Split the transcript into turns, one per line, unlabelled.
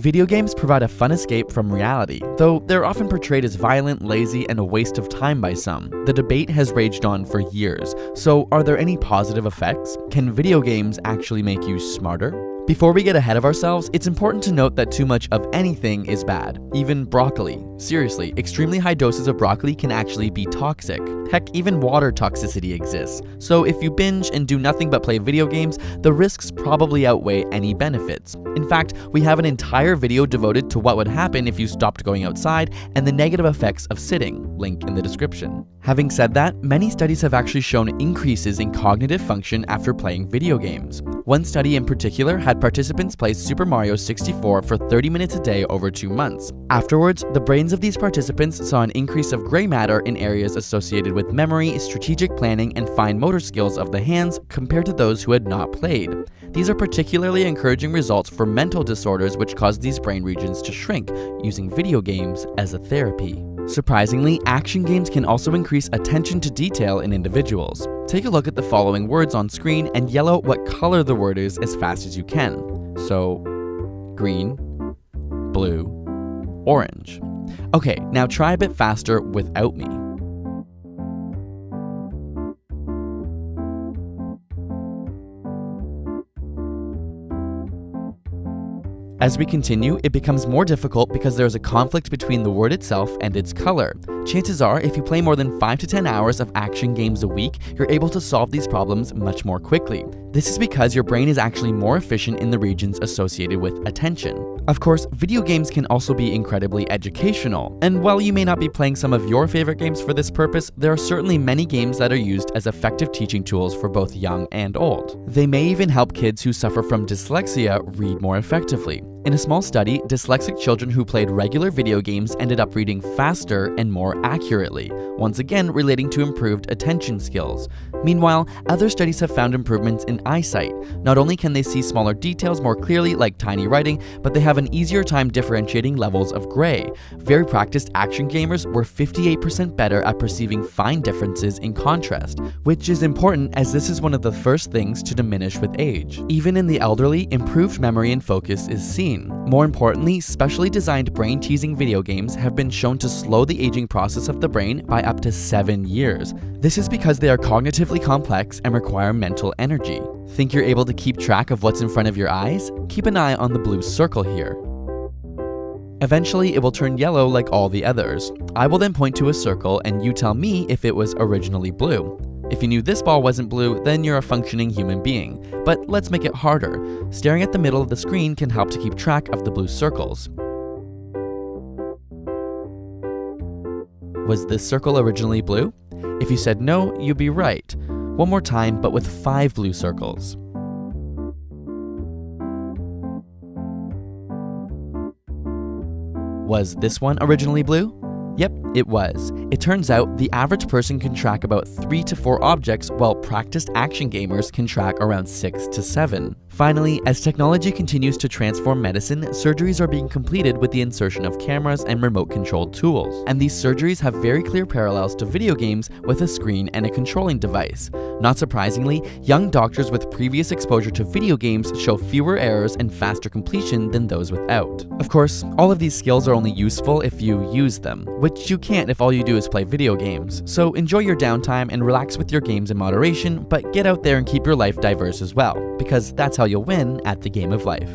Video games provide a fun escape from reality, though they're often portrayed as violent, lazy, and a waste of time by some. The debate has raged on for years, so are there any positive effects? Can video games actually make you smarter? Before we get ahead of ourselves, it's important to note that too much of anything is bad. Even broccoli. Seriously, extremely high doses of broccoli can actually be toxic. Heck, even water toxicity exists. So if you binge and do nothing but play video games, the risks probably outweigh any benefits. In fact, we have an entire video devoted to what would happen if you stopped going outside and the negative effects of sitting, link in the description. Having said that, many studies have actually shown increases in cognitive function after playing video games. One study in particular had participants play Super Mario 64 for 30 minutes a day over 2 months. Afterwards, the brains of these participants saw an increase of gray matter in areas associated with memory, strategic planning, and fine motor skills of the hands compared to those who had not played. These are particularly encouraging results for mental disorders which cause these brain regions to shrink, using video games as a therapy. Surprisingly, action games can also increase attention to detail in individuals. Take a look at the following words on screen and yell out what color the word is as fast as you can. So, green, blue, orange. Okay, now try a bit faster without me. As we continue, it becomes more difficult because there is a conflict between the word itself and its color. Chances are, if you play more than 5 to 10 hours of action games a week, you're able to solve these problems much more quickly. This is because your brain is actually more efficient in the regions associated with attention. Of course, video games can also be incredibly educational, and while you may not be playing some of your favorite games for this purpose, there are certainly many games that are used as effective teaching tools for both young and old. They may even help kids who suffer from dyslexia read more effectively. In a small study, dyslexic children who played regular video games ended up reading faster and more accurately, once again relating to improved attention skills. Meanwhile, other studies have found improvements in eyesight. Not only can they see smaller details more clearly, like tiny writing, but they have an easier time differentiating levels of gray. Very practiced action gamers were 58% better at perceiving fine differences in contrast, which is important as this is one of the first things to diminish with age. Even in the elderly, improved memory and focus is seen. More importantly, specially designed brain-teasing video games have been shown to slow the aging process of the brain by up to 7 years. This is because they are cognitively complex and require mental energy. Think you're able to keep track of what's in front of your eyes? Keep an eye on the blue circle here. Eventually, it will turn yellow like all the others. I will then point to a circle and you tell me if it was originally blue. If you knew this ball wasn't blue, then you're a functioning human being. But let's make it harder. Staring at the middle of the screen can help to keep track of the blue circles. Was this circle originally blue? If you said no, you'd be right. One more time, but with 5 blue circles. Was this one originally blue? Yep, it was. It turns out the average person can track about 3 to 4 objects, while practiced action gamers can track around 6 to 7. Finally, as technology continues to transform medicine, surgeries are being completed with the insertion of cameras and remote-controlled tools. And these surgeries have very clear parallels to video games with a screen and a controlling device. Not surprisingly, young doctors with previous exposure to video games show fewer errors and faster completion than those without. Of course, all of these skills are only useful if you use them, which you can't if all you do is play video games. So enjoy your downtime and relax with your games in moderation, but get out there and keep your life diverse as well, because that's how you'll win at the game of life.